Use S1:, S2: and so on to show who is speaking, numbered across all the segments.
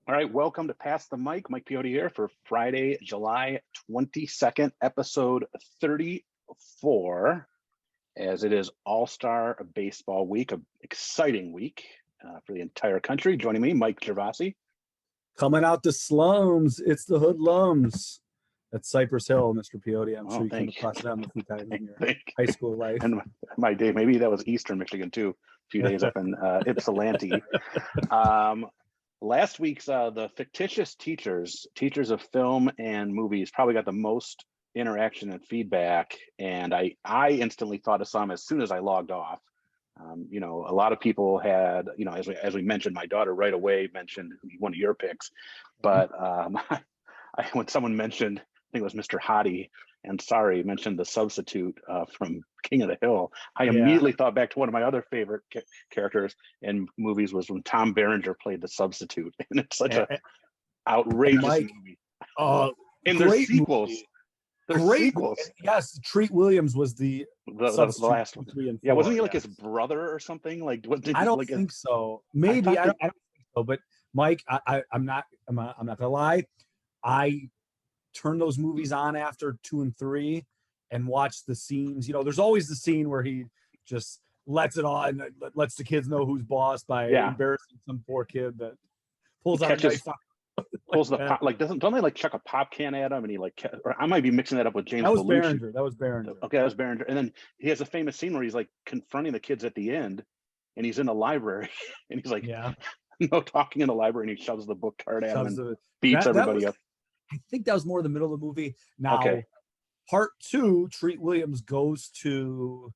S1: All right, welcome to Pass the Mic. Mike Piotti here for Friday, July 22nd, episode 34, as it is All-Star Baseball Week, an exciting week for the entire country. Joining me, Mike Gervasi.
S2: Coming out the slums, it's the hoodlums. That's Cypress Hill, Mr. Piotti. I'm sure you came across them a few times in your high school life.
S1: And my day, maybe that was Eastern Michigan too, a few days up in Ypsilanti. Last week's the fictitious teachers of film and movies probably got the most interaction and feedback, and I instantly thought of some as soon as I logged off. A lot of people had, as we mentioned, my daughter right away mentioned one of your picks, but when someone mentioned, I think it was Mr. Hottie, and sorry, mentioned The Substitute from King of the Hill, I immediately thought back to one of my other favorite characters in movies was when Tom Berenger played The Substitute, and it's such a outrageous movie. And there's sequels.
S2: Movie. There's sequels. Yes, Treat Williams was the
S1: last one. 3 and 4. Yeah, wasn't he like his brother or something? Like, what?
S2: I don't think so. Maybe I don't think so. But Mike, I'm not gonna lie. I turned those movies on after 2 and 3 and watched the scenes. There's always the scene where he just lets it on, lets the kids know who's boss by embarrassing some poor kid that pulls out a knife.
S1: Pulls the pop, don't they like chuck a pop can at him, and he or I might be mixing that up with James Belushi.
S2: That was Berenger.
S1: Okay, that was Berenger. And then he has a famous scene where he's like confronting the kids at the end, and he's in the library, and he's like, talking in the library, and he shoves the book card at him and beats everybody up.
S2: I think that was more the middle of the movie. Now, part 2, Treat Williams goes to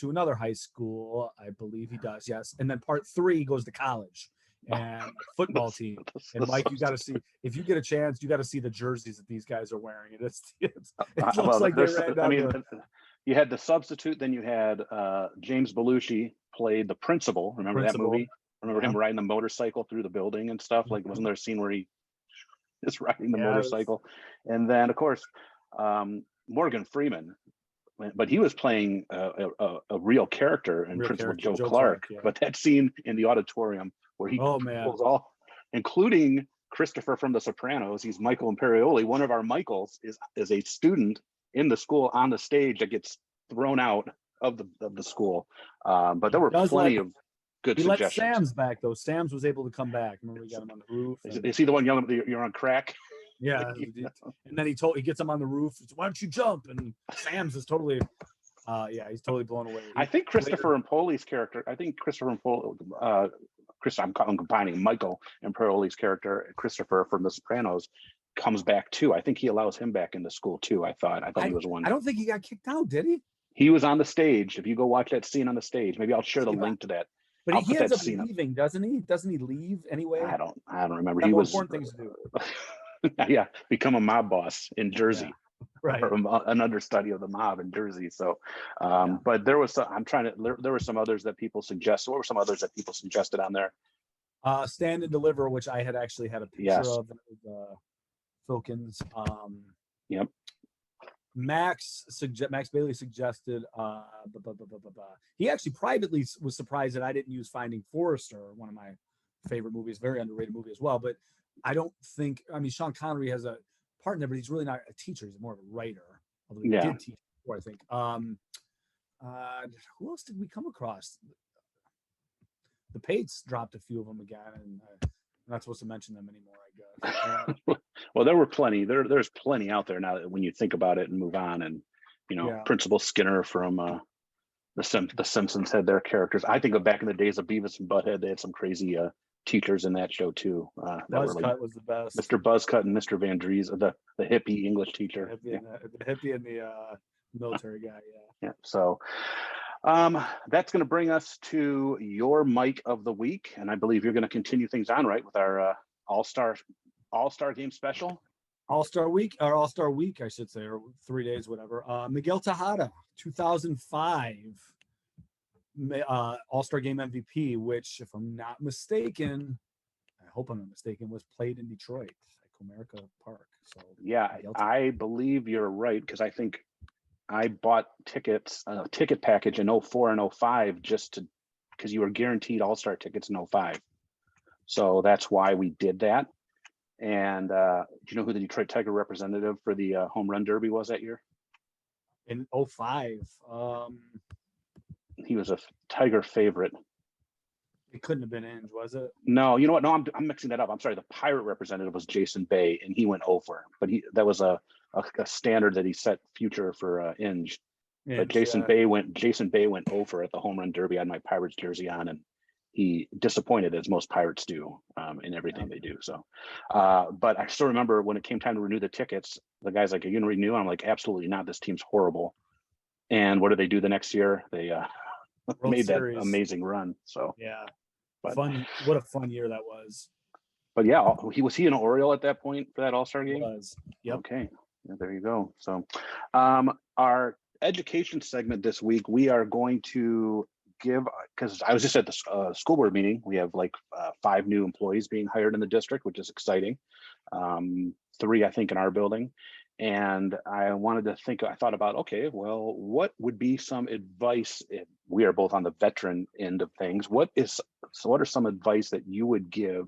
S2: another high school, I believe he does, yes. And then part 3 he goes to college and football team. And Mike, you got to see, if you get a chance, you got to see the jerseys that these guys are wearing. It looks like
S1: you had The Substitute, then you had James Belushi played the principal. Remember that movie? Remember him riding the motorcycle through the building and stuff? Like, wasn't there a scene where he is riding the motorcycle? And then, of course, Morgan Freeman, but he was playing a real character in Principal Joe Clark. But that scene in the auditorium where he pulls all, including Christopher from The Sopranos, he's Michael Imperioli. One of our Michaels is a student in the school on the stage that gets thrown out of the school. But there were plenty of good suggestions.
S2: He let Sam's back though. Sam's was able to come back. Remember, we got him on the roof.
S1: Is he the one yelling, "You're on crack"?
S2: Yeah. And then he gets him on the roof. Why don't you jump? And Sam's is totally, he's totally blown away.
S1: I think Christopher Impoli's character. I'm combining Michael Imperioli's character, Christopher from The Sopranos, comes back too. I think he allows him back into school too. I thought he was one.
S2: I don't think he got kicked out, did he?
S1: He was on the stage. If you go watch that scene on the stage, maybe I'll share the link to that.
S2: But he ends up leaving, doesn't he? Doesn't he leave anyway?
S1: I don't remember.
S2: He was important things to do.
S1: Become a mob boss in Jersey,
S2: right?
S1: Or an understudy of the mob in Jersey. So, but there was there were some others that people suggested. What were some others that people suggested on there?
S2: Stand and Deliver, which I had actually had a picture of. Filkins.
S1: Yep.
S2: Max Bailey suggested. He actually privately was surprised that I didn't use Finding Forrester, one of my favorite movies, very underrated movie as well. But I don't think. I mean, Sean Connery has a part in there, but he's really not a teacher. He's more of a writer. Although he did teach before, I think. Who else did we come across? The Pates dropped a few of them again, and I'm not supposed to mention them anymore, I guess.
S1: Well, there were plenty. There's plenty out there now when you think about it and move on. And Principal Skinner from the Simpsons had their characters. I think of back in the days of Beavis and Butthead, they had some crazy teachers in that show too.
S2: Buzzcut was the best.
S1: Mr. Buzzcut and Mr. Van Dries, the hippie English teacher.
S2: The hippie and the military guy.
S1: Yeah. So that's going to bring us to your Mike of the week, and I believe you're going to continue things on right with our AllStar Game special.
S2: All-Star Week, or All-Star Week, I should say, or 3 days, whatever. Miguel Tejada, 2005 All-Star Game MVP, which, if I'm not mistaken, I hope I'm not mistaken, was played in Detroit at Comerica Park. So
S1: yeah, I believe you're right, because I think I bought tickets, a ticket package in 04 and 05 just because you were guaranteed All-Star tickets in 05. So that's why we did that. And do you know who the Detroit Tiger representative for the home run derby was that year?
S2: In 05.
S1: He was a Tiger favorite.
S2: It couldn't have been Inge, was it?
S1: No, you know what? No, I'm mixing that up. I'm sorry. The Pirate representative was Jason Bay, and he went over. But that was a standard that he set future for Inge. But Jason Bay went over at the home run derby. I had my Pirates jersey on, and he disappointed, as most Pirates do, in everything they do. So, but I still remember when it came time to renew the tickets, the guy's like, "Are you gonna renew?" I'm like, "Absolutely not. This team's horrible." And what did they do the next year? They made
S2: Series.
S1: That amazing run. So
S2: yeah,
S1: but,
S2: fun. What a fun year that was.
S1: But yeah, was he an Oriole at that point for that AllStar game?
S2: He was. Yep.
S1: Okay, yeah, there you go. So, our education segment this week, we are going to give, because I was just at the school board meeting. We have like 5 new employees being hired in the district, which is exciting. 3, I think, in our building. And I thought about, okay, well, what would be some advice if we are both on the veteran end of things? What are some advice that you would give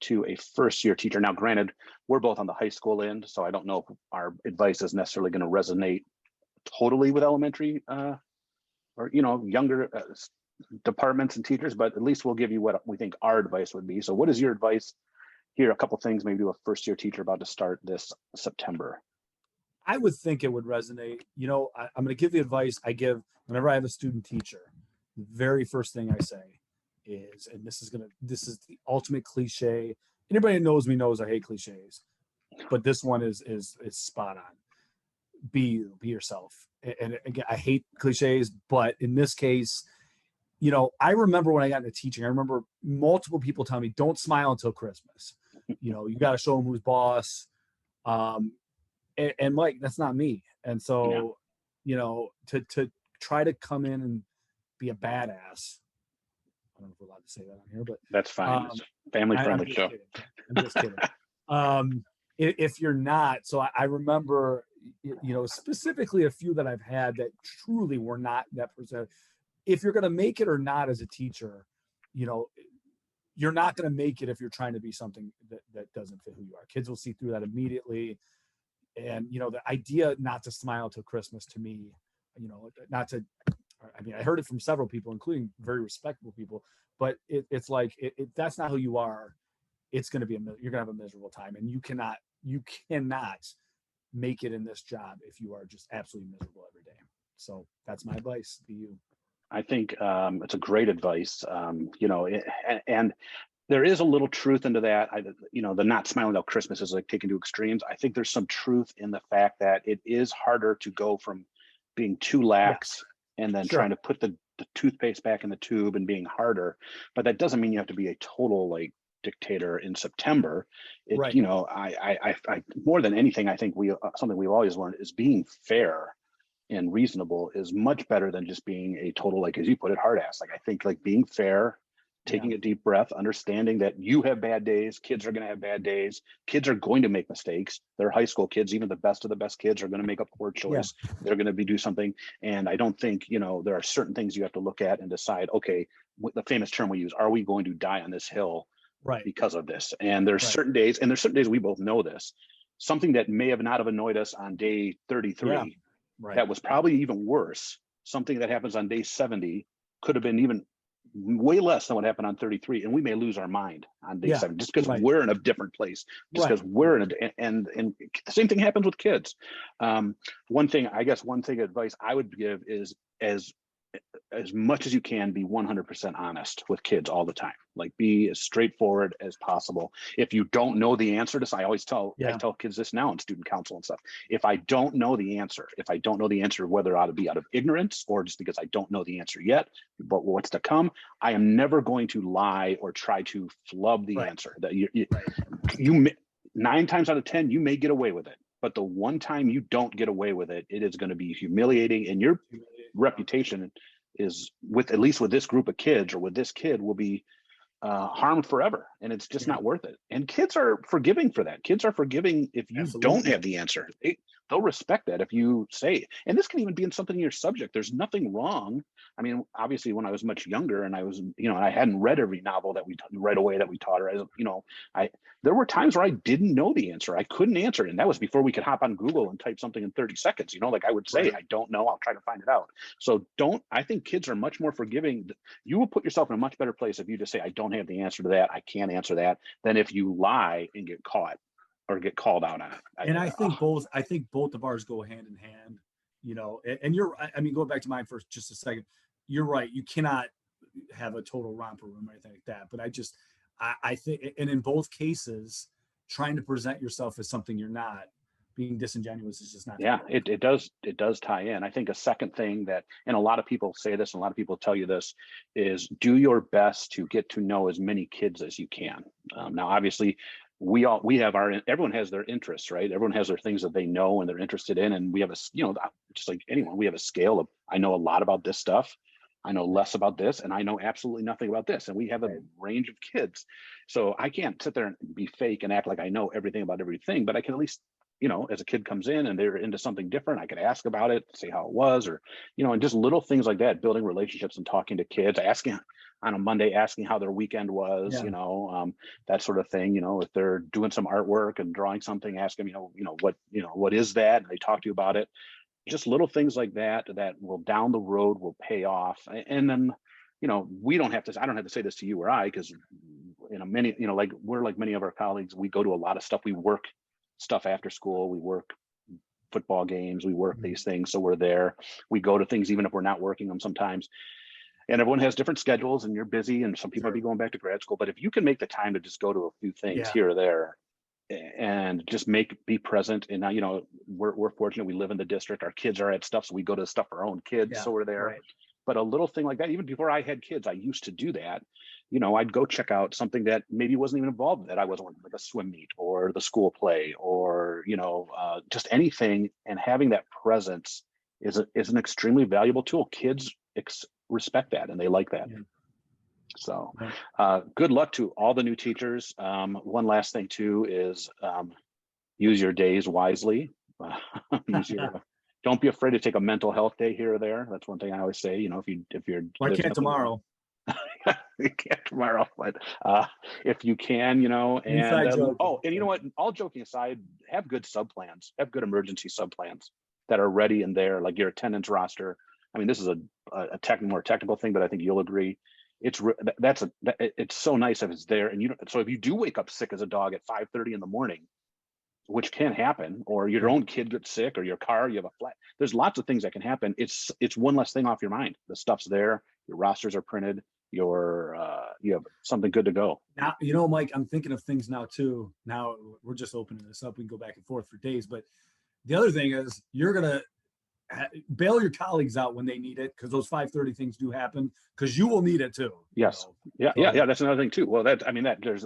S1: to a first-year teacher? Now, granted, we're both on the high school end, so I don't know if our advice is necessarily going to resonate totally with elementary or younger departments and teachers, but at least we'll give you what we think our advice would be. So what is your advice here? A couple things maybe to a first-year teacher about to start this September.
S2: I would think it would resonate. I'm going to give the advice I give whenever I have a student teacher. The very first thing I say is, and this is the ultimate cliche. Anybody who knows me knows I hate cliches, but this one is spot on. Be you, be yourself. And again, I hate cliches, but in this case, I remember when I got into teaching, I remember multiple people telling me, don't smile until Christmas. You got to show them who's boss. And Mike, that's not me. And so, to try to come in and be a badass. I don't know if we're allowed to say that on here, but
S1: that's fine. It's a family-friendly show.
S2: I'm just kidding. If you're not, so I remember, specifically a few that I've had that truly were not that percent. If you're going to make it or not as a teacher, you're not going to make it if you're trying to be something that doesn't fit who you are. Kids will see through that immediately. And, the idea not to smile till Christmas, to me, I heard it from several people, including very respectable people, but it's like, that's not who you are. It's going to be you're going to have a miserable time, and you cannot make it in this job if you are just absolutely miserable every day. So that's my advice to you.
S1: I think it's a great advice, and there is a little truth into that. The not smiling till Christmas is like taken to extremes. I think there's some truth in the fact that it is harder to go from being too lax and then trying to put the toothpaste back in the tube and being harder. But that doesn't mean you have to be a total dictator in September. I more than anything, I think something we've always learned is being fair and reasonable is much better than just being a total, as you put it, hard ass. I think being fair, taking a deep breath, understanding that you have bad days, kids are going to have bad days, kids are going to make mistakes. They're high school kids, even the best of the best kids are going to make a poor choice. They're going to do something. And I don't think, there are certain things you have to look at and decide, okay, the famous term we use, are we going to die on this hill because of this? And there's certain days, and there's certain days we both know this, something that may have not have annoyed us on day 33, that was probably even worse. Something that happens on day 70 could have been even way less than what happened on 33, and we may lose our mind on day 7 just because we're in a different place, just because we're in and the same thing happens with kids. One thing advice I would give is as much as you can, be 100% honest with kids all the time. Be as straightforward as possible. If you don't know the answer to this, I tell kids this now in student council and stuff. If I don't know the answer, whether it ought to be out of ignorance or just because I don't know the answer yet, but what's to come, I am never going to lie or try to flub the answer. That you 9 times out of 10, you may get away with it. But the one time you don't get away with it, it is going to be humiliating, and your reputation is at least with this group of kids or with this kid will be harmed forever, and it's just not worth it. And kids are forgiving for that. Kids are forgiving if you don't have the answer. they'll respect that if you say, and this can even be in something in your subject. There's nothing wrong. I mean, obviously, when I was much younger and I was, I hadn't read every novel that we right away that we taught her. There were times where I didn't know the answer. I couldn't answer it, and that was before we could hop on Google and type something in 30 seconds. Like I would say, I don't know. I'll try to find it out. So I think kids are much more forgiving. You will put yourself in a much better place if you just say, I don't have the answer to that. I can't answer that, than if you lie and get caught or get called out on it.
S2: And I think both of ours go hand in hand, and going back to mine for just a second, you're right. You cannot have a total romper room or anything like that. But I think, and in both cases, trying to present yourself as something you're not, being disingenuous is just not.
S1: Yeah, it does tie in. I think a second thing that, and a lot of people say this, and a lot of people tell you this, is do your best to get to know as many kids as you can. Now, obviously, everyone has their interests, right? Everyone has their things that they know and they're interested in. And we have just like anyone, we have a scale of, I know a lot about this stuff. I know less about this, and I know absolutely nothing about this. And we have a range of kids. So I can't sit there and be fake and act like I know everything about everything, but I can at least, as a kid comes in and they're into something different, I could ask about it, see how it was, or, and just little things like that, building relationships and talking to kids, asking on a Monday, asking how their weekend was, that sort of thing. If they're doing some artwork and drawing something, ask them, what is that? And they talk to you about it. Just little things like that will down the road will pay off. And then, I don't have to say this to you or I, because we're like many of our colleagues, we go to a lot of stuff. We work stuff after school, we work football games, we work these things. So we're there, we go to things, even if we're not working them sometimes. And everyone has different schedules and you're busy, and some people might be going back to grad school, but if you can make the time to just go to a few things here or there and just be present. And now, we're fortunate, we live in the district, our kids are at stuff, so we go to stuff for our own kids, so we're there. Right. But a little thing like that, even before I had kids, I used to do that. I'd go check out something that maybe wasn't even involved in that. I wasn't like a swim meet or the school play or, just anything. And having that presence is an extremely valuable tool. Kids respect that and they like that. Yeah. So good luck to all the new teachers. One last thing too is use your days wisely. Don't be afraid to take a mental health day here or there. That's one thing I always say. If you're
S2: I can't tomorrow.
S1: You can't tomorrow, but if you can, and you know what? All joking aside, have good sub-plans, have good emergency sub-plans that are ready and there, like your attendance roster. I mean, this is a more technical thing, but I think you'll agree. It's so nice if it's there, and so if you do wake up sick as a dog at 5:30 in the morning, which can happen, or your own kid gets sick, or your car, you have a flat. There's lots of things that can happen. It's one less thing off your mind. The stuff's there. Your rosters are printed. You have something good to go.
S2: Now, Mike, I'm thinking of things now too. Now we're just opening this up. We can go back and forth for days. But the other thing is, you're gonna bail your colleagues out when they need it, because those 5:30 things do happen, because you will need it too.
S1: Yes. Yeah. That's another thing too. Well,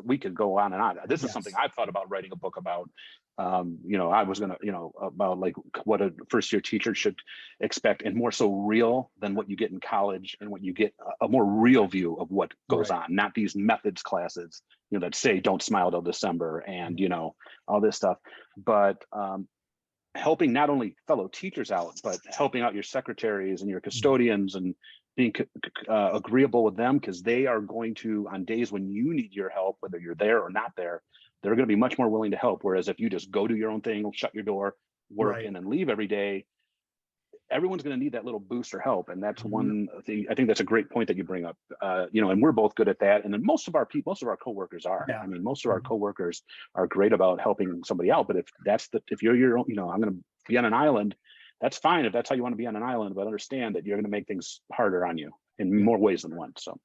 S1: we could go on and on. This is something I've thought about writing a book about. I was gonna, about like what a first year teacher should expect, and more so real than what you get in college, and what you get a more real view of what goes on, not these methods classes, that say don't smile till December and all this stuff, but helping not only fellow teachers out, but helping out your secretaries and your custodians, and being agreeable with them, because they are going to, on days when you need your help, whether you're there or not there, they're going to be much more willing to help. Whereas if you just go do your own thing, shut your door, work, and then leave every day, everyone's going to need that little boost or help. And that's one thing. I think that's a great point that you bring up. And we're both good at that. And then most of our coworkers are. I mean, most of our coworkers are great about helping somebody out. But if you're your own, I'm going to be on an island, that's fine if that's how you want to be on an island. But understand that you're going to make things harder on you in more ways than one. So,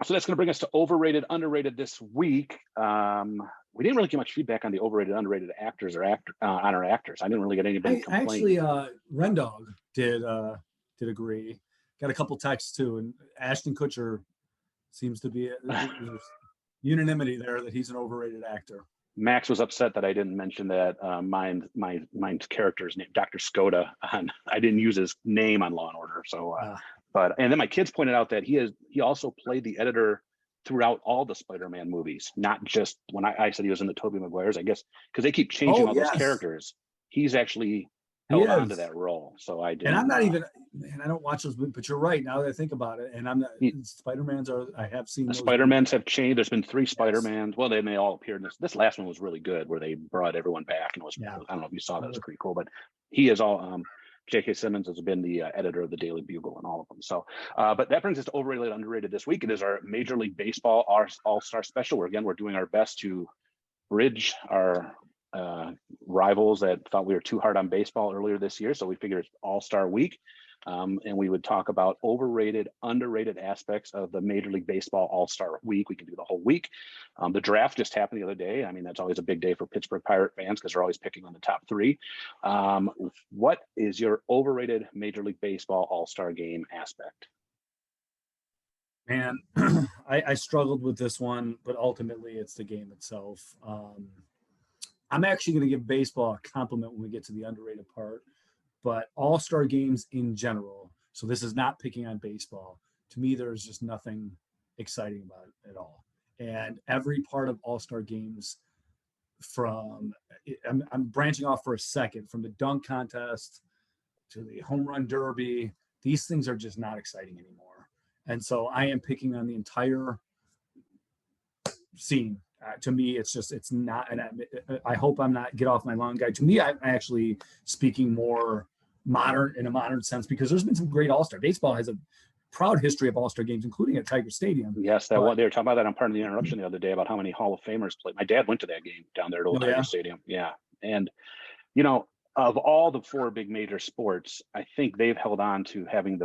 S1: so that's going to bring us to overrated, underrated this week. We didn't really get much feedback on the overrated, underrated actors or on our actors. I didn't really get anybody complain.
S2: Actually, Rendog did agree. Got a couple texts too, and Ashton Kutcher seems to be unanimity there that he's an overrated actor.
S1: Max was upset that I didn't mention that my character's name, Dr. Skoda. I didn't use his name on Law and Order. So, and then my kids pointed out that he also played the editor throughout all the Spider-Man movies, not just when I said he was in the Tobey Maguire's, I guess, because they keep changing all those characters. He's actually held on to that role. So I did.
S2: And I'm not even, man, I don't watch those movies, but you're right. Now that I think about it, and I'm not, Spider-Man's are, I have seen
S1: the Spider-Mans have changed. There's been 3 Spider-Mans. Well, they may all appear in this. This last one was really good, where they brought everyone back, and it was, I don't know if you saw that, it was pretty cool. But he is all, J.K. Simmons has been the editor of the Daily Bugle and all of them. So, but that brings us to overrated, underrated this week. It is our Major League Baseball All-Star Special. Where again, we're doing our best to bridge our rivals that thought we were too hard on baseball earlier this year. So we figured it's All-Star Week. And we would talk about overrated, underrated aspects of the Major League Baseball All-Star Week. We can do the whole week. The draft just happened the other day. I mean, that's always a big day for Pittsburgh Pirate fans because they're always picking on the top 3. What is your overrated Major League Baseball All-Star Game aspect?
S2: Man, I struggled with this one, but ultimately it's the game itself. I'm actually going to give baseball a compliment when we get to the underrated part. But all-star games in general, so this is not picking on baseball, to me, there's just nothing exciting about it at all. And every part of all-star games I'm branching off for a second, from the dunk contest to the home run derby, these things are just not exciting anymore. And so I am picking on the entire scene. To me, it's not, and I hope I'm not get off my lawn guy. To me, I'm actually speaking more modern in a modern sense, because there's been some great all-star. Baseball has a proud history of all-star games, including at Tiger Stadium.
S1: Yes, they were talking about that on part of the interruption the other day about how many Hall of Famers played. My dad went to that game down there at Old Tiger Stadium. Yeah. And, you know, of all the 4 big major sports, I think they've held on to having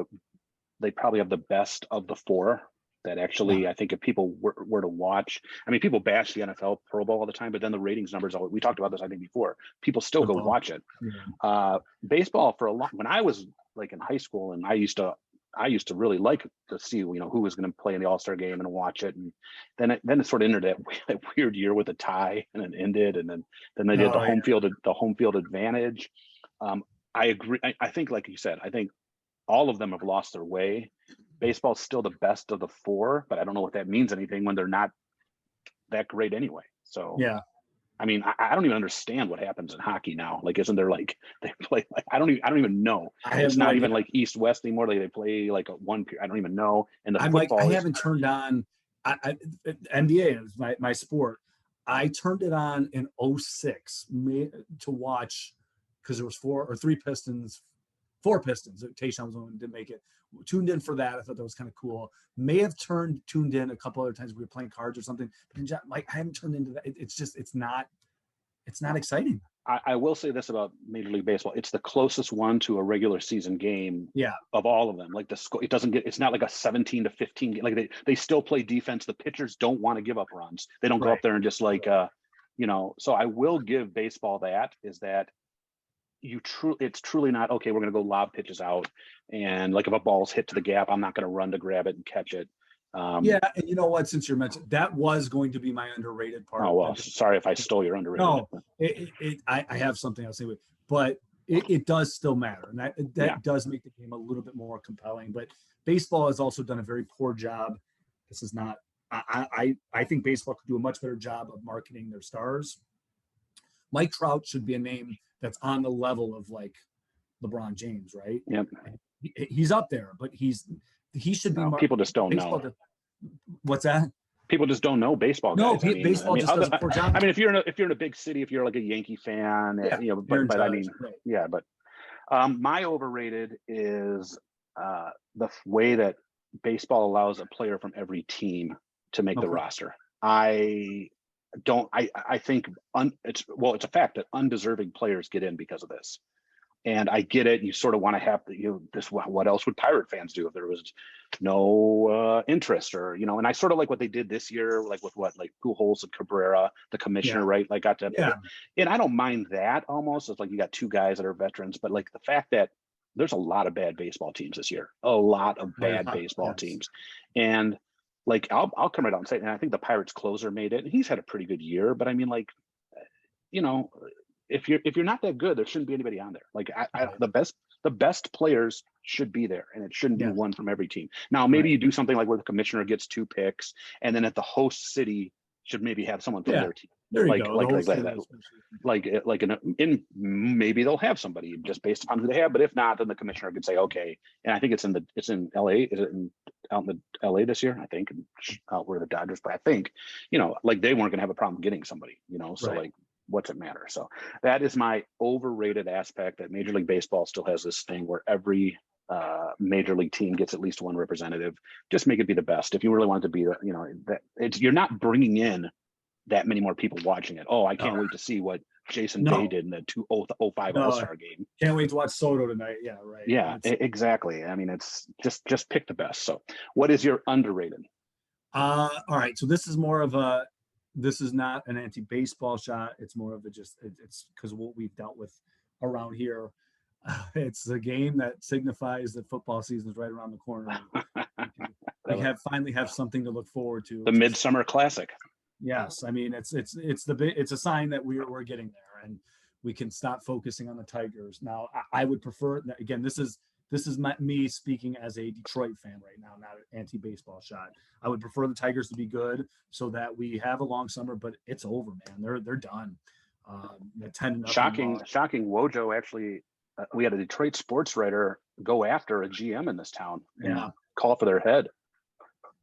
S1: they probably have the best of the 4 that actually, I think if people were to watch, I mean, people bash the NFL Pro Bowl all the time, but then the ratings numbers, we talked about this, I think before, people still go watch it. Baseball for a long, when I was like in high school, and I used to really like to see, you know, who was going to play in the All-Star Game and watch it. And then it sort of entered that weird year with a tie, and it ended. And then they did the home field advantage. I agree. I think, like you said, I think all of them have lost their way. Baseball's still the best of the 4, but I don't know if that means anything when they're not that great anyway. So I mean, I don't even understand what happens in hockey now. Like, isn't there like they play like I don't even know. It's not even like East-West anymore. They play like a one period. I don't even know. And the football,
S2: I haven't turned on. NBA is my sport. I turned it on in 06 to watch because there was 4 Pistons. Tayshaun was the one who didn't make it. Tuned in for that. I thought that was kind of cool. May have tuned in a couple other times we were playing cards or something. But like, I haven't turned into that. It's not exciting.
S1: I will say this about Major League Baseball: it's the closest one to a regular season game. Of all of them. Like the score, it's not like a 17-15 game. Like they still play defense. The pitchers don't want to give up runs. They don't go up there and just like you know. So I will give baseball that it's truly not okay. We're going to go lob pitches out, and like if a ball's hit to the gap, I'm not going to run to grab it and catch it.
S2: And you know what? Since you're mentioned, that was going to be my underrated part.
S1: Oh well, sorry if I stole your underrated.
S2: No, I have something I'll say with, but it does still matter, and that does make the game a little bit more compelling. But baseball has also done a very poor job. This is not. I think baseball could do a much better job of marketing their stars. Mike Trout should be a name that's on the level of like LeBron James, right?
S1: Yep.
S2: He's up there, but he should be.
S1: People just don't know.
S2: What's that?
S1: People just don't know baseball.
S2: No,
S1: guys.
S2: baseball just does a poor job.
S1: I mean, if you're in a big city, if you're like a Yankee fan, you know, but I mean, but my overrated is the way that baseball allows a player from every team to make the roster. I think it's a fact that undeserving players get in because of this. And I get it. You sort of want to have what else would Pirate fans do if there was no interest, or, you know, and I sort of like what they did this year, like with Pujols and Cabrera, the commissioner, right? Like got to, and I don't mind that almost. It's like you got 2 guys that are veterans, but like the fact that there's a lot of bad baseball teams this year, a lot of bad baseball teams. And like, I'll come right out and say, and I think the Pirates closer made it, and he's had a pretty good year, but I mean, like, you know, if you're not that good, there shouldn't be anybody on there. Like the the best players should be there, and it shouldn't be
S2: Yeah.
S1: one from every team. Now, maybe
S2: Right.
S1: you do something like where the commissioner gets 2 picks, and then at the host city should maybe have someone from
S2: Yeah.
S1: their team.
S2: There you go.
S1: Like that. Like in maybe they'll have somebody just based upon who they have, but if not, then the commissioner could say, okay. And I think it's in LA. Is it out in the LA this year? I think out where the Dodgers, but I think, like they weren't going to have a problem getting somebody, so
S2: Right.
S1: like, what's it matter? So that is my overrated aspect, that Major League Baseball still has this thing where every major league team gets at least one representative. Just make it be the best. If you really want it to be, you're not bringing in that many more people watching it. Oh, I can't wait to see what Jason Day did in the 2005 All-Star game.
S2: Can't wait to watch Soto tonight. Yeah, right.
S1: Yeah, exactly. I mean, it's just pick the best. So what is your underrated?
S2: All right. So this is not an anti-baseball shot. It's more of it's because of what we've dealt with around here. It's a game that signifies that football season is right around the corner. We finally have something to look forward to.
S1: The Midsummer Classic.
S2: Yes, I mean it's a sign that we're getting there, and we can stop focusing on the Tigers. Now, I would prefer that, again, this is me speaking as a Detroit fan right now, not an anti-baseball shot. I would prefer the Tigers to be good so that we have a long summer, but it's over, man. They're done. 10-0.
S1: Shocking. Wojo actually, we had a Detroit sports writer go after a GM in this town and call for their head.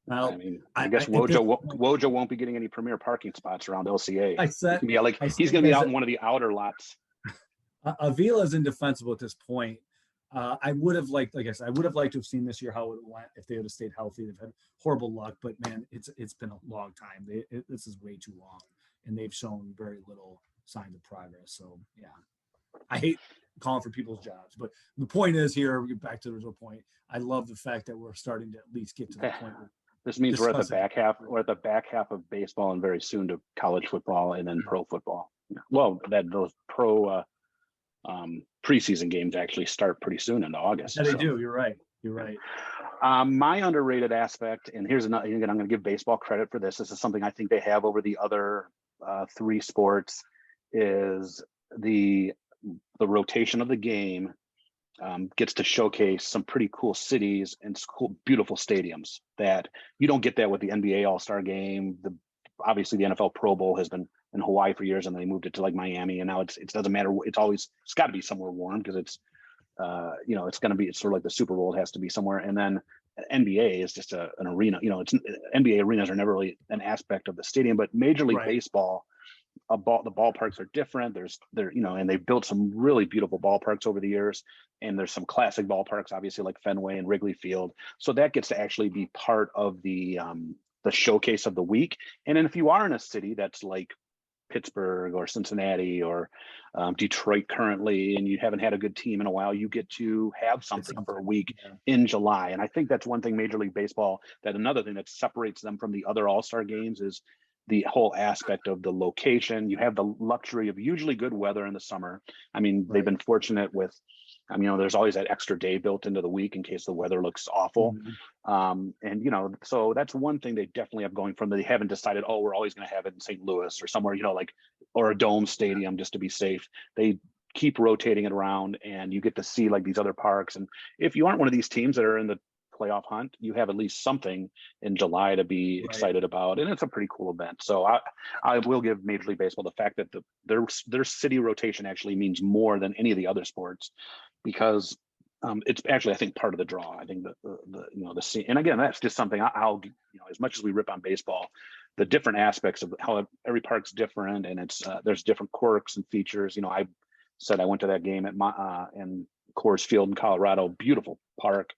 S2: Well,
S1: I mean, I guess Wojo won't be getting any premier parking spots around LCA. He's going to be out in one of the outer lots.
S2: Avila is indefensible at this point. I would have liked, like I said, I would have liked to have seen this year how it went if they would have stayed healthy. They've had horrible luck, but man, it's been a long time. This is way too long, and they've shown very little signs of progress. So yeah, I hate calling for people's jobs, but the point is here. We get back to the original point. I love the fact that we're starting to at least get to the point where
S1: this means we're at the back half. We're at the back half of baseball, and very soon to college football, and then pro football. Well, those pro preseason games actually start pretty soon into August.
S2: Yeah, they do. You're right.
S1: My underrated aspect, and here's another. Again, I'm going to give baseball credit for this. This is something I think they have over the other 3 sports, is the rotation of the game. Gets to showcase some pretty cool cities and cool, beautiful stadiums that you don't get that with the NBA AllStar Game. Obviously the NFL Pro Bowl has been in Hawaii for years, and they moved it to like Miami, and now it doesn't matter. It's got to be somewhere warm because it's it's sort of like the Super Bowl. It has to be somewhere, and then NBA is just an arena. It's NBA arenas are never really an aspect of the stadium, but Major League Baseball. The ballparks are different. And they've built some really beautiful ballparks over the years, and there's some classic ballparks, obviously, like Fenway and Wrigley Field. So that gets to actually be part of the showcase of the week. And then if you are in a city that's like Pittsburgh or Cincinnati or Detroit currently, and you haven't had a good team in a while, you get to have something for a week in July. And I think that's one thing Major League Baseball, another thing that separates them from the other All-Star games is the whole aspect of the location. You have the luxury of usually good weather in the summer. I mean, they've been fortunate with, there's always that extra day built into the week in case the weather looks awful.
S2: Mm-hmm.
S1: So that's one thing they definitely have going from them. They haven't decided, we're always going to have it in St. Louis or somewhere, or a dome stadium just to be safe. They keep rotating it around, and you get to see like these other parks. And if you aren't one of these teams that are in the playoff hunt, you have at least something in July to be excited about, and it's a pretty cool event. So I will give Major League Baseball the fact that their city rotation actually means more than any of the other sports, because it's actually, I think, part of the draw. I think the scene, and again, that's just something I'll as much as we rip on baseball, the different aspects of how every park's different, and it's there's different quirks and features. I said I went to that game at in Coors Field in Colorado, beautiful park.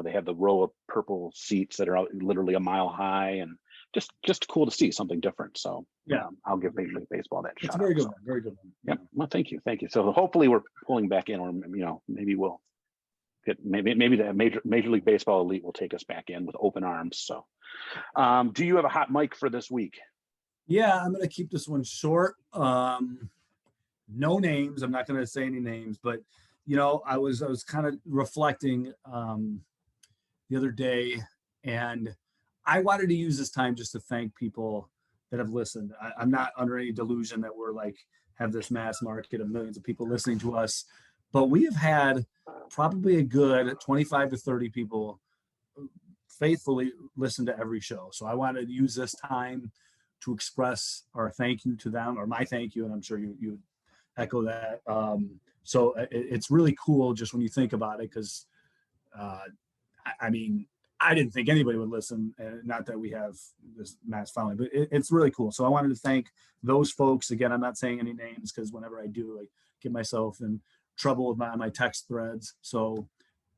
S1: They have the row of purple seats that are out literally a mile high, and just cool to see something different. So I'll give Major League Baseball that shot.
S2: It's a very good one. Very good one.
S1: Yeah. Well, thank you. So hopefully we're pulling back in, or maybe we'll get maybe the Major League Baseball elite will take us back in with open arms. So, do you have a hot mic for this week?
S2: Yeah, I'm going to keep this one short. No names. I'm not going to say any names, but I was kind of reflecting the other day, and I wanted to use this time just to thank people that have listened. I'm not under any delusion that we're have this mass market of millions of people listening to us, but we have had probably a good 25 to 30 people faithfully listen to every show. So I wanted to use this time to express our thank you to them, or my thank you, and I'm sure you echo that. So it's really cool just when you think about it, because I mean, I didn't think anybody would listen, not that we have this mass following, but it's really cool. So I wanted to thank those folks. Again, I'm not saying any names because whenever I do, I get myself in trouble with my text threads. So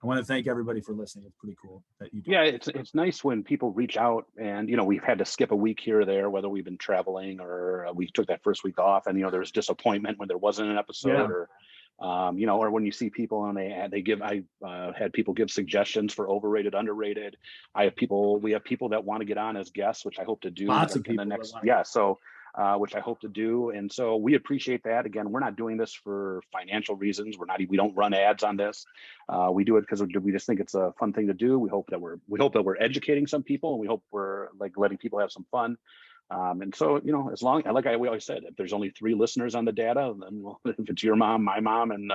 S2: I want to thank everybody for listening. It's pretty cool that you do.
S1: Yeah, it's nice when people reach out, and we've had to skip a week here or there, whether we've been traveling or we took that first week off, and there's disappointment when there wasn't an episode, or or when you see people and they give. I had people give suggestions for overrated, underrated. We have people that want to get on as guests, which I hope to do
S2: Lots of
S1: in the
S2: people
S1: next. Yeah, so. Which I hope to do, and so we appreciate that. Again, we're not doing this for financial reasons. We don't run ads on this. We do it because we just think it's a fun thing to do. We hope that we're educating some people, and we hope we're letting people have some fun. And so as long, we always said, if there's only 3 listeners on the data, then if it's your mom, my mom, and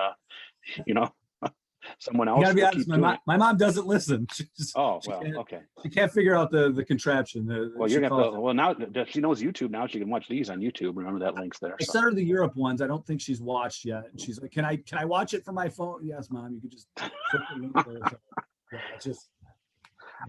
S1: someone else.
S2: You gotta be honest, my mom doesn't listen.
S1: Okay.
S2: She can't figure out the contraption.
S1: You're gonna well, now she knows YouTube. Now she can watch these on YouTube. Remember that link's there.
S2: I sent her the Europe ones. I don't think she's watched yet. And she's like, "Can I watch it from my phone?" Yes, Mom. You could just click the link there. So, yeah, it's just.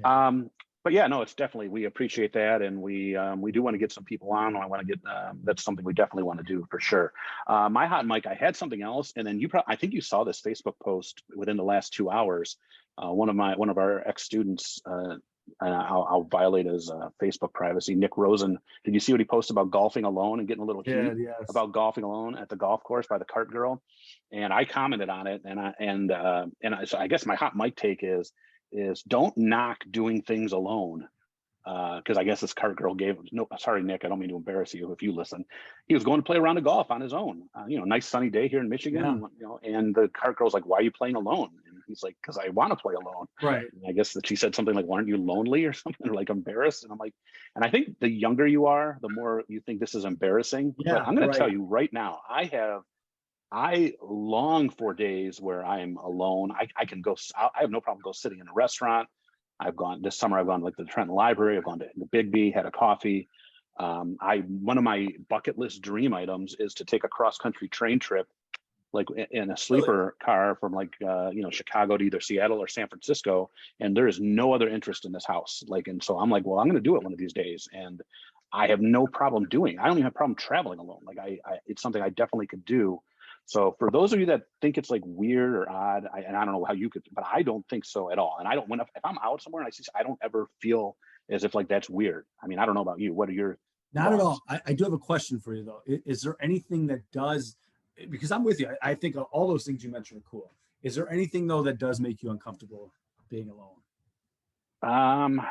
S1: Yeah. But yeah, no, it's definitely, we appreciate that, and we do want to get some people on. I want to get that's something we definitely want to do for sure. My hot mic, I had something else, and then I think you saw this Facebook post within the last 2 hours. One of our ex-students, and I'll violate his Facebook privacy, Nick Rosen. Did you see what he posted about golfing alone and getting a little heat about golfing alone at the golf course by the cart girl? And I commented on it, so I guess my hot mic take is don't knock doing things alone, because I guess this cart girl sorry Nick, I don't mean to embarrass you if you listen. He was going to play a round of golf on his own, nice sunny day here in Michigan, and the cart girl's like, "Why are you playing alone?" And he's like, "Because I want to play alone."
S2: Right.
S1: And I guess that she said something like, "Well, aren't you lonely?" or something, or like embarrassed. And I'm like, and I think the younger you are, the more you think this is embarrassing.
S2: Yeah,
S1: but I'm going to tell you right now, I long for days where I'm alone. I can go. I have no problem go sitting in a restaurant. This summer. I've gone like the Trenton Library. I've gone to the Big B, had a coffee. One of my bucket list dream items is to take a cross country train trip, like in a sleeper car from Chicago to either Seattle or San Francisco. And there is no other interest in this house. And so I'm like, well, I'm going to do it one of these days, and I have no problem doing. I don't even have a problem traveling alone. It's something I definitely could do. So for those of you that think it's like weird or odd, and I don't know how you could, but I don't think so at all. And if I'm out somewhere and I see, I don't ever feel as if like that's weird. I mean, I don't know about you. What are your
S2: Not at all. I do have a question for you though. Is there anything that does, because I'm with you. I think all those things you mentioned are cool. Is there anything though that does make you uncomfortable being alone?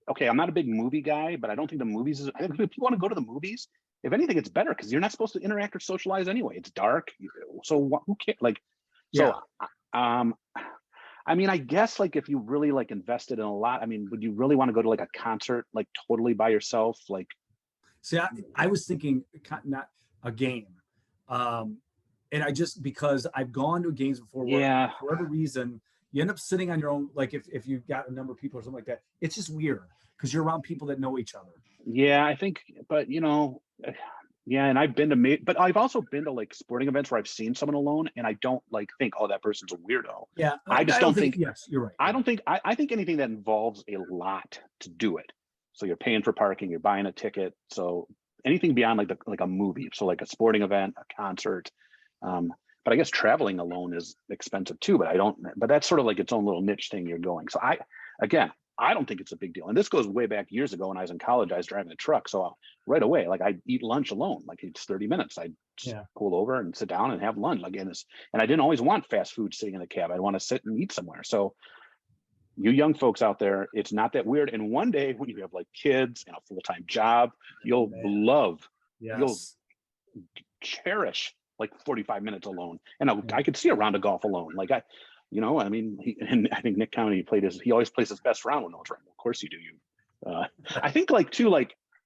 S1: Okay, I'm not a big movie guy, but I don't think the movies I think if people want to go to the movies, if anything, it's better because you're not supposed to interact or socialize anyway. It's dark, so who cares? I mean, I guess if you really invested in a lot, I mean, would you really want to go to a concert totally by yourself?
S2: See, I was thinking not a game, and I just because I've gone to games before. Where for whatever reason, you end up sitting on your own. If you've got a number of people or something like that, it's just weird because you're around people that know each other. Yeah,
S1: I think, but and I've been to but I've also been to sporting events where I've seen someone alone and I don't think, oh, that person's a weirdo.
S2: Yeah,
S1: I just don't think.
S2: Yes, you're right.
S1: I don't think. I think anything that involves a lot to do it. So you're paying for parking, you're buying a ticket. So anything beyond like a movie, so like a sporting event, a concert. But I guess traveling alone is expensive too. But that's sort of its own little niche thing you're going. So I don't think it's a big deal. And this goes way back years ago when I was in college. I was driving a truck. So right away, I'd eat lunch alone. It's 30 minutes. I'd pull over and sit down and have lunch. And I didn't always want fast food sitting in the cab. I'd want to sit and eat somewhere. So you young folks out there, it's not that weird. And one day when you have kids and a full-time job, you'll you'll cherish 45 minutes alone. And I could see a round of golf alone. I mean, I think Nick County he always plays his best round when no one's around. Of course you do. I think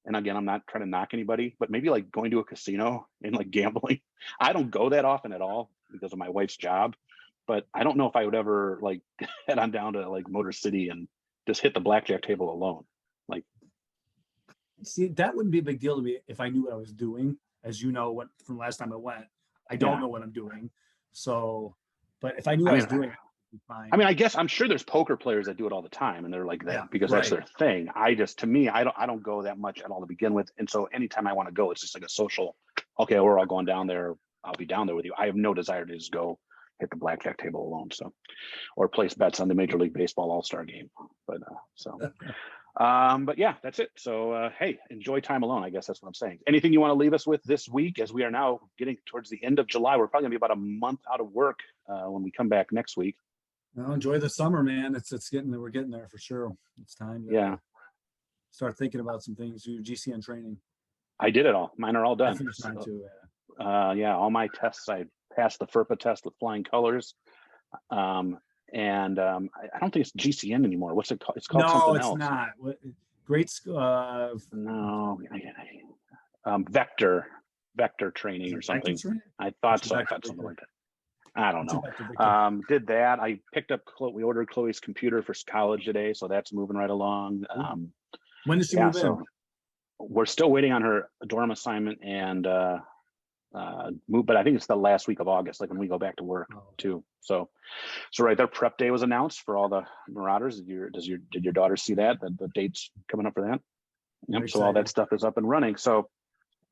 S1: and again, I'm not trying to knock anybody, but maybe going to a casino and gambling. I don't go that often at all. because of my wife's job, but I don't know if I would ever like head on down to like Motor City and just hit the blackjack table alone. Like,
S2: see, that wouldn't be a big deal to me if I knew what I was doing. As you know, what from last time I went, I don't know what I'm doing. So, but if I knew I was doing it, I'd be fine.
S1: I mean, I guess I'm sure there's poker players that do it all the time, and they're like that because that's their thing. To me, I don't go that much at all to begin with, and so anytime I want to go, it's just like a social. Okay, we're all going down there. I'll be down there with you. I have no desire to just go hit the blackjack table alone. So, or place bets on the Major League Baseball AllStar Game. But yeah, that's it. So hey, enjoy time alone. I guess that's what I'm saying. Anything you want to leave us with this week, as we are now getting towards the end of July? We're probably gonna be about a month out of work when we come back next week.
S2: Well, enjoy the summer, man. It's getting there. We're getting there for sure. It's time to start thinking about some things. Do GCN training.
S1: I did it all. Mine are all done.
S2: I finished mine too.
S1: All my tests. I passed the FERPA test with flying colors. And I don't think it's GCN anymore. What's it called? It's called something else.
S2: No, it's not. Great.
S1: No. Vector training or something. I thought so. I thought something like that. I don't know. Did that. I picked up we ordered Chloe's computer for college today, so that's moving right along.
S2: When does she move in?
S1: We're still waiting on her dorm assignment and move, but I think it's the last week of August, like when we go back to work too. So right there, prep day was announced for all the Marauders. Did your daughter see that? The dates coming up for that? Yep. So all that stuff is up and running. So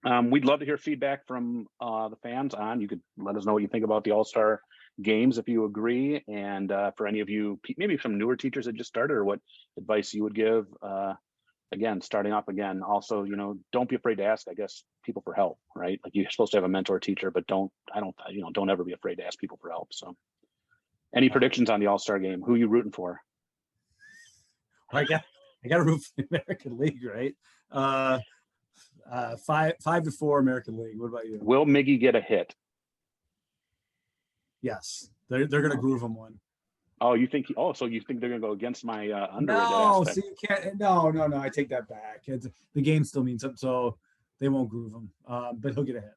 S1: we'd love to hear feedback from the fans on. You could let us know what you think about the AllStar Games if you agree, and for any of you, maybe some newer teachers that just started, or what advice you would give. Again, starting off again. Also, don't be afraid to ask, I guess, people for help, right? Like, you're supposed to have a mentor teacher, but don't ever be afraid to ask people for help. So any predictions on the AllStar Game? Who are you rooting for?
S2: I got to root for the American League, right? 5-4 American League. What about you?
S1: Will Miggy get a hit?
S2: Yes. They're going to groove him one.
S1: Oh, so you think they're going to go against my underrated aspect?
S2: See, you can't. No. I take that back. The game still means something, so they won't groove him. But he'll get a hit.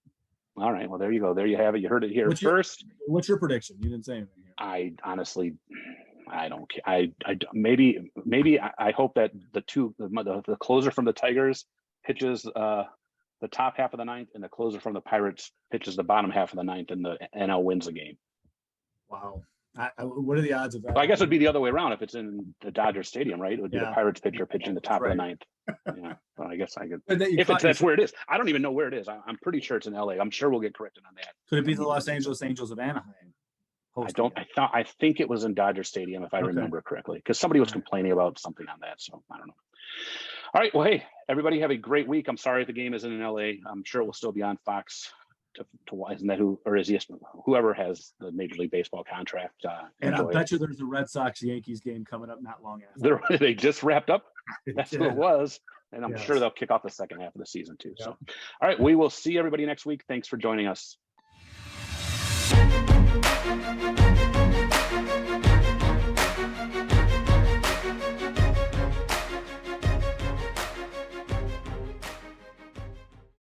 S1: All right. Well, there you go. There you have it. You heard it here first.
S2: What's your prediction? You didn't say anything here.
S1: I honestly, I don't care. I maybe I hope that the closer from the Tigers pitches the top half of the ninth, and the closer from the Pirates pitches the bottom half of the ninth, and the NL wins the game.
S2: Wow. What are the odds of that?
S1: Well, I guess it'd be the other way around if it's in the Dodger Stadium, right? It would be the Pirates pitcher pitching the top of the ninth. Yeah, well, I guess I could. That's where it is. I don't even know where it is. I'm pretty sure it's in LA. I'm sure we'll get corrected on that.
S2: Could it be the Los Angeles Angels of Anaheim?
S1: I think it was in Dodger Stadium, if I remember correctly, because somebody was complaining about something on that. So I don't know. All right. Well, hey, everybody have a great week. I'm sorry if the game isn't in LA. I'm sure it will still be on Fox. Isn't that whoever has the Major League Baseball contract?
S2: And I bet you there's a Red Sox Yankees game coming up not long after.
S1: They just wrapped up. That's what it was, and I'm sure they'll kick off the second half of the season too. Yep. So, all right, we will see everybody next week. Thanks for joining us.